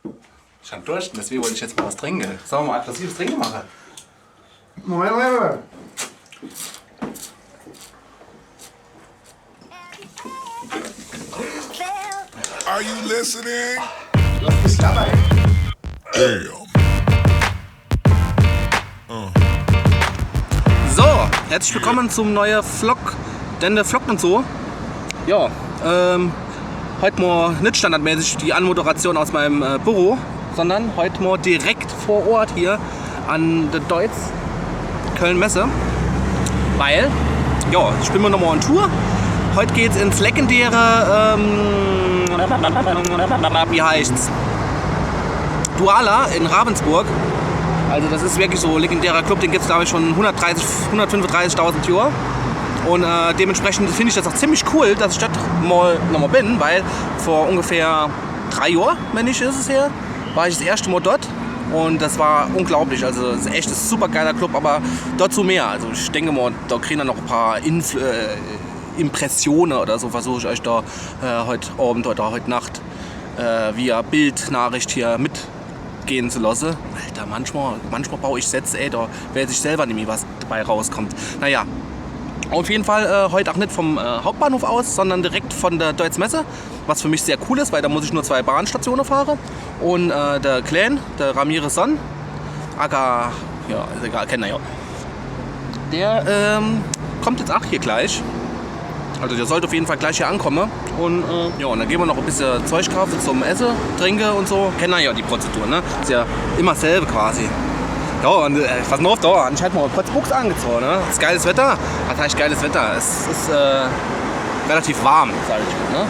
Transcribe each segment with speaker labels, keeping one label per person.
Speaker 1: Ich hab Durst, deswegen wollte ich jetzt mal was trinken. Sollen wir mal aggressives Trinken machen?
Speaker 2: Moment.
Speaker 3: Are you listening?
Speaker 2: Lass mich dabei.
Speaker 3: Damn.
Speaker 1: So, herzlich willkommen zum neuen Vlog. Denn der vloggt und so. Ja, heute mal nicht standardmäßig die Anmoderation aus meinem Büro, sondern heute mal direkt vor Ort hier an der Deutz Köln-Messe. Weil, ja, ich bin mal nochmal on Tour. Heute geht's ins legendäre, wie heißt's? Duala in Ravensburg. Also das ist wirklich so ein legendärer Club, den gibt es glaube ich schon 135.000 Jahre. Und dementsprechend finde ich das auch ziemlich cool, dass ich dort mal nochmal bin, weil vor ungefähr 3 Jahren, wenn nicht ist es her, war ich das erste Mal dort. Und das war unglaublich, also es ist echt ein super geiler Club, aber dazu mehr. Also ich denke mal, da kriegen wir noch ein paar Impressionen oder so, versuche ich euch da heute Abend oder heute Nacht via Bildnachricht hier mitgehen zu lassen. Alter, manchmal baue ich Sätze, ey, da weiß ich selber nicht mehr, was dabei rauskommt. Naja, auf jeden Fall heute auch nicht vom Hauptbahnhof aus, sondern direkt von der Deutz Messe, was für mich sehr cool ist, weil da muss ich nur 2 Bahnstationen fahren. Und der Clan, der Ramirez Son, aka, ja, ist egal, kennt ihr ja. Der kommt jetzt auch hier gleich. Also der sollte auf jeden Fall gleich hier ankommen. Und ja, und dann gehen wir noch ein bisschen Zeug kaufen zum Essen, Trinken und so. Kennen ja die Prozedur, ne? Ist ja immer dasselbe quasi. Ja, und pass mal auf, da, ich halt mal kurz Buchs angezogen, ne? Es ist geiles Wetter. Das heißt geiles Wetter. Es ist relativ warm, sag ich mal, ne?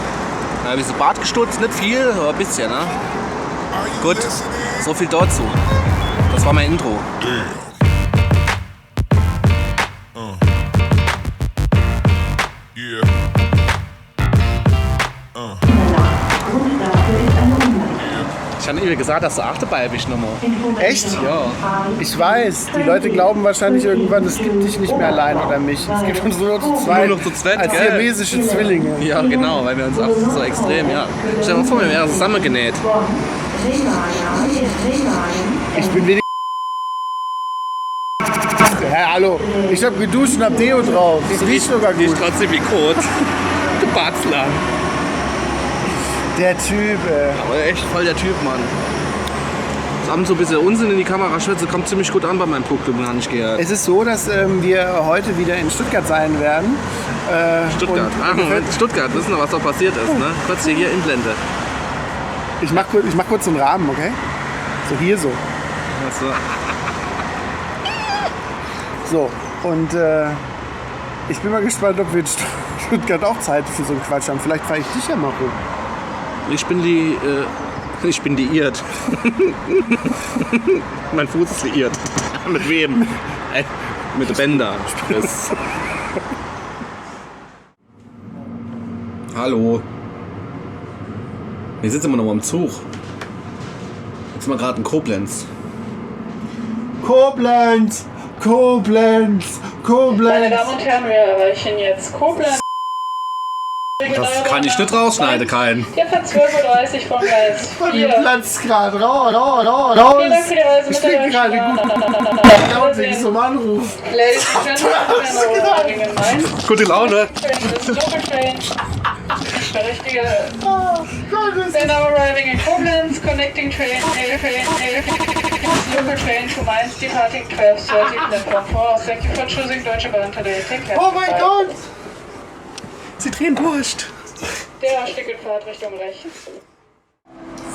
Speaker 1: Ein bisschen Bart gestutzt, nicht viel, aber ein bisschen, ne? Gut, so viel dazu. Das war mein Intro.
Speaker 3: Yeah.
Speaker 1: Ich habe eben gesagt, dass du Achterball bist nochmal.
Speaker 2: Echt?
Speaker 1: Ja.
Speaker 2: Ich weiß. Die Leute glauben wahrscheinlich irgendwann, es gibt dich nicht mehr allein oder mich. Es gibt uns nur noch zu zweit.
Speaker 1: Nur noch zu zweit,
Speaker 2: als
Speaker 1: gell?
Speaker 2: siamesische Zwillinge.
Speaker 1: Ja, genau, weil wir uns auch so extrem, ja. Stell dir mal vor, wir wären zusammengenäht.
Speaker 2: Ich bin wenig. Hä, hallo. Ich hab geduscht und hab Deo drauf. Das riecht sogar
Speaker 1: Die ist
Speaker 2: gut.
Speaker 1: trotzdem wie Kot. Du Batzler.
Speaker 2: Der Typ, ey.
Speaker 1: Aber echt voll der Typ, Mann. Das Abend so ein bisschen Unsinn in die Kamera schwätze, kommt ziemlich gut an bei meinem Publikum, habe ich gehört.
Speaker 2: Es ist so, dass wir heute wieder in Stuttgart sein werden.
Speaker 1: Stuttgart.
Speaker 2: Und
Speaker 1: Stuttgart, wissen wir, was da passiert ist, ne? Kurz hier Inblende.
Speaker 2: ich mach kurz so einen Rahmen, okay? So hier so.
Speaker 1: Achso.
Speaker 2: So, und ich bin mal gespannt, ob wir in Stuttgart auch Zeit für so einen Quatsch haben. Vielleicht fahre ich dich ja mal rum.
Speaker 1: Ich bin liiert. Mein Fuß ist liiert. Mit wem? Mit Bänder. Hallo. Wir sitzen immer noch am Zug. Jetzt sind wir gerade in Koblenz.
Speaker 2: Koblenz! Koblenz!
Speaker 4: Meine Damen und Herren, wir erreichen jetzt Koblenz.
Speaker 1: Das kann ich nicht rausschneiden, kein.
Speaker 4: Jetzt hat 12:30 Uhr von Gleis
Speaker 2: Und ihr
Speaker 4: 4.
Speaker 2: platzt gerade raus!
Speaker 4: Vielen Dank für die Reise
Speaker 2: Ich
Speaker 4: mit der
Speaker 2: bin gerade
Speaker 4: Deutschen
Speaker 2: gut laut wegen so einem Anruf.
Speaker 4: Ladies and Gentlemen, arriving in Mainz.
Speaker 1: Gute Laune.
Speaker 4: Train is local train. Der richtige.
Speaker 2: Gott,
Speaker 4: Then now arriving in Koblenz, connecting train, local train to Mainz, departing 12:30 platform 4. Thank you for choosing Deutsche Bahn today. Take care.
Speaker 2: Oh mein
Speaker 4: Bye.
Speaker 2: Gott!
Speaker 1: Zitronenwurst.
Speaker 4: Der Stickelpfad Richtung rechts.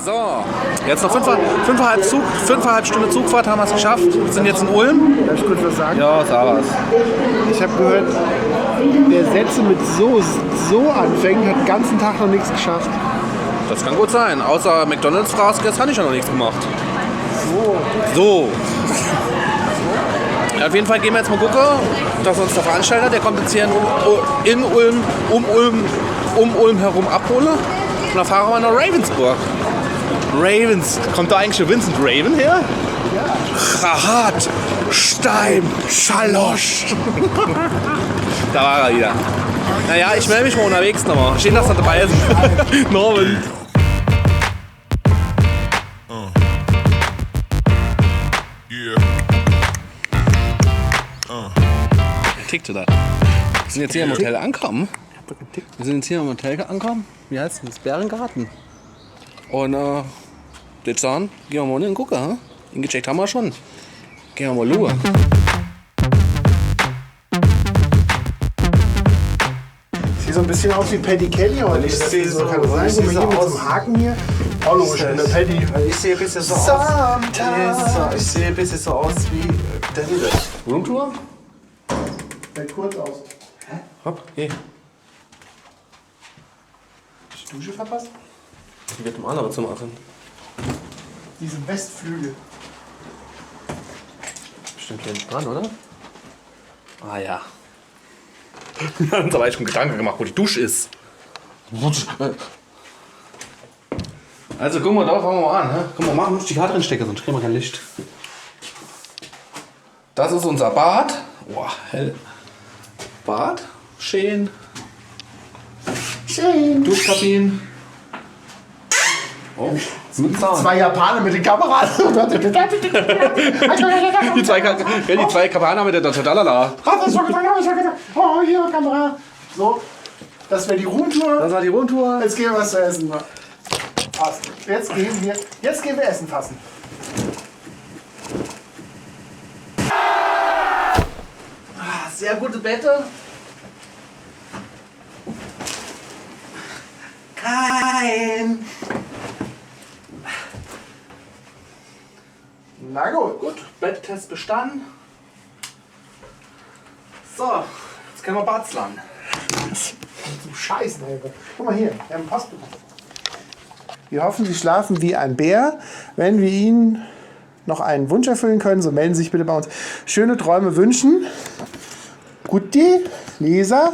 Speaker 1: So, jetzt noch 5,5 Stunden Zugfahrt haben wir es geschafft. Wir sind jetzt in Ulm.
Speaker 2: Darf ich kurz was sagen?
Speaker 1: Ja, sag was.
Speaker 2: Ich habe gehört, wer Sätze mit so anfängt, hat den ganzen Tag noch nichts geschafft.
Speaker 1: Das kann gut sein. Außer McDonalds-Fraskes habe ich ja noch nichts gemacht. So. Ja, auf jeden Fall gehen wir jetzt mal gucken, dass uns der Veranstalter, der kommt jetzt hier in Ulm, um Ulm herum abholen. Und dann fahren wir nach Ravensburg. Kommt da eigentlich schon Vincent Raven her? Ja. Rahat, Stein, Schalosch. Da war er wieder. Naja, ich melde mich mal unterwegs nochmal. Schön, dass ihr dabei ist. Norman. getickt, oder? Wir sind jetzt hier im Hotel angekommen. Wir sind jetzt hier im Hotel angekommen. Wie heißt das? Bärengarten. Und würde ich sagen, gehen wir mal hin und gucken. Hm? Den gecheckt haben wir schon. Gehen wir mal schauen.
Speaker 2: Sieht so ein bisschen aus wie Paddy Kelly heute.
Speaker 5: Ich sehe so,
Speaker 2: kann sein.
Speaker 5: ich sehe
Speaker 2: Guck mal
Speaker 5: so
Speaker 2: hier mit so
Speaker 5: aus.
Speaker 2: einem Haken hier. Auch logisch, der Paddy.
Speaker 5: Ich sehe ein bisschen so aus. Ich sehe ein bisschen so aus wie Danny.
Speaker 1: Roomtour?
Speaker 2: Sieht kurz aus.
Speaker 1: Hopp, geh.
Speaker 2: Die Dusche verpasst?
Speaker 1: Die wird mal aber zu machen.
Speaker 2: Diese Westflügel.
Speaker 1: Bestimmt hier dran, oder? Ah ja. Wir haben uns aber echt schon Gedanken gemacht, wo die Dusche ist. Also guck mal, da fangen wir mal an. Ne? Guck mal, machen wir die Karte drinstecken, sonst kriegen wir kein Licht. Das ist unser Bad. Boah, hell. Bad, schön.
Speaker 2: Schön.
Speaker 1: Duschkabinen. Oh, mit Zaun.
Speaker 2: Zwei Japaner mit den Kameras.
Speaker 1: Die zwei Kapaner mit der Tadalala.
Speaker 2: Oh, hier Kamera. So, das wäre die Roomtour.
Speaker 1: Das war die Rundtour.
Speaker 2: Jetzt gehen wir was zu essen. Passt. Jetzt gehen wir Essen fassen.
Speaker 1: Sehr gute Bette. Kein.
Speaker 2: Na gut.
Speaker 1: Gut, Betttest bestanden. So, jetzt können wir Batzland.
Speaker 2: Zum Scheißen, ey. Guck mal hier, wir haben einen Postbuch. Wir hoffen, Sie schlafen wie ein Bär. Wenn wir Ihnen noch einen Wunsch erfüllen können, so melden Sie sich bitte bei uns. Schöne Träume wünschen. Gutti, Lisa,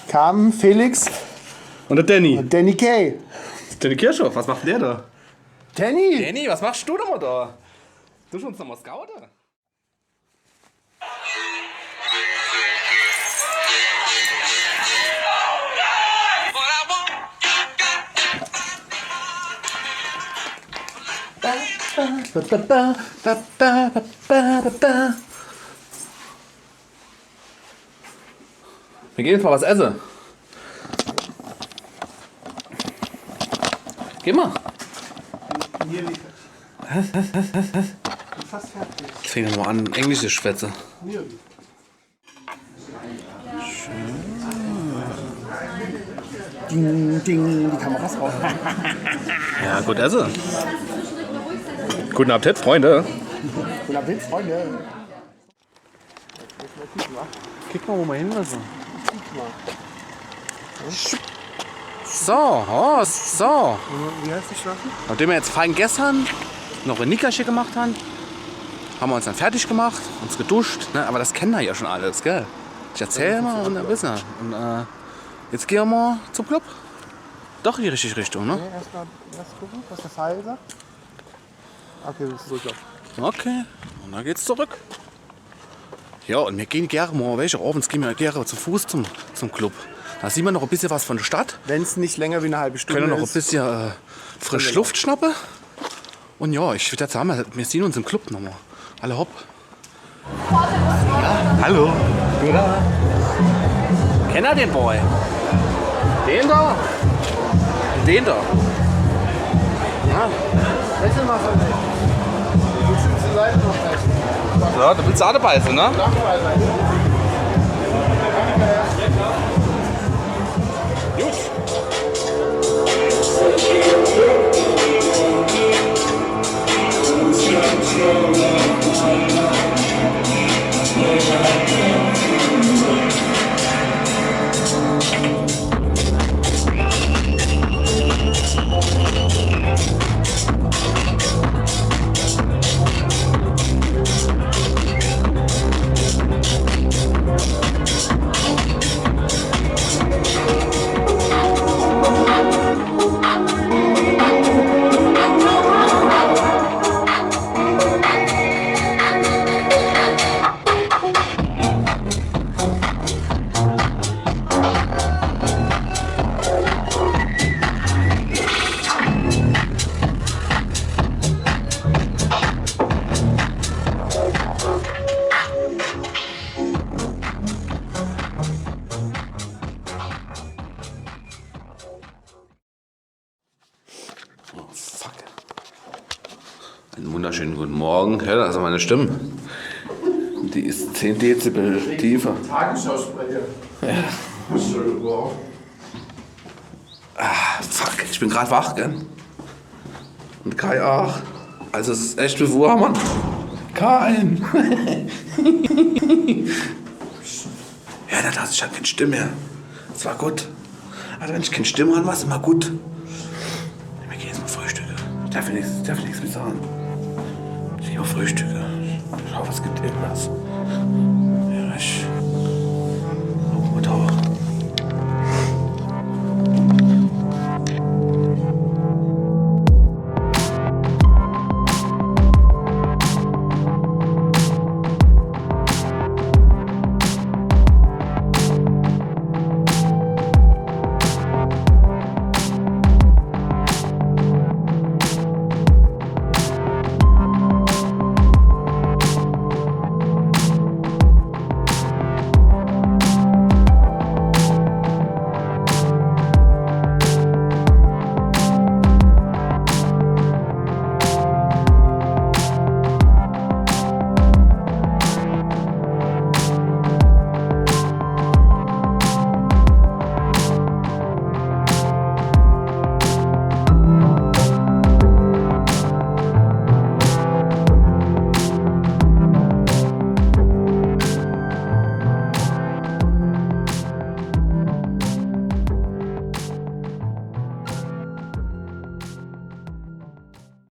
Speaker 2: Carmen, Felix
Speaker 1: Und der Danny.
Speaker 2: und Danny Kay.
Speaker 1: Danny Kirchhoff, was macht der da?
Speaker 2: Danny!
Speaker 1: Danny, was machst du denn mal da? Du schon uns noch mal scouten? Wir gehen jetzt mal was essen. Geh mal.
Speaker 2: Fast fertig.
Speaker 1: Ich fänge mal an, englische Schwätze.
Speaker 2: Ding, ding, die Kameras raus.
Speaker 1: Ja, gut essen. Guten Appetit, Freunde.
Speaker 2: Guten Appetit, Freunde.
Speaker 1: Kick mal, wo wir hin müssen. So, oh, so.
Speaker 2: Wie heißt die Schlafen?
Speaker 1: Nachdem wir jetzt fein gestern noch ein Nickerchen gemacht haben, haben wir uns dann fertig gemacht, uns geduscht. Ne? Aber das kennen wir ja schon alles, gell? Ich erzähle mal und dann wissen wir. Und jetzt gehen wir mal zum Club. Doch in die richtige Richtung, ne?
Speaker 2: Erst gucken, was der Pfeil sagt. Okay, du bist zurücklaufen.
Speaker 1: Okay, und dann geht's zurück. Ja, und wir gehen gerne mal, abends gehen wir gerne zu Fuß zum Club. Da sieht man noch ein bisschen was von der Stadt.
Speaker 2: Wenn es nicht länger wie eine halbe Stunde
Speaker 1: Können noch ein
Speaker 2: ist.
Speaker 1: bisschen frisch Luft schnappen. Und ja, ich würde jetzt sagen, wir sehen uns im Club nochmal. Alle hopp. Ja, hallo. Ja. Kennt ihr den Boy? Den da? Den da? Ja.
Speaker 2: Wechsel mal von weg. Willst du zur Seite noch sprechen?
Speaker 1: So, du willst auch dabei sein, ne? Fuck. Einen wunderschönen guten Morgen. Hört also meine Stimme. Die ist 10 Dezibel tiefer.
Speaker 2: Tagesschausprecher.
Speaker 1: Ja.
Speaker 2: Entschuldigung.
Speaker 1: Fuck, ich bin gerade wach, gell? Und Kai auch. Also es ist echt wie Wurm, Mann. Kein. Ja, das ich hab keine Stimme mehr. Das war gut. Also wenn ich keine Stimme habe, war es immer gut. Ich gehe jetzt mal frühstücken. Ich darf ja nichts mehr sagen. Ich gehe mal frühstücken. Schau, was gibt irgendwas.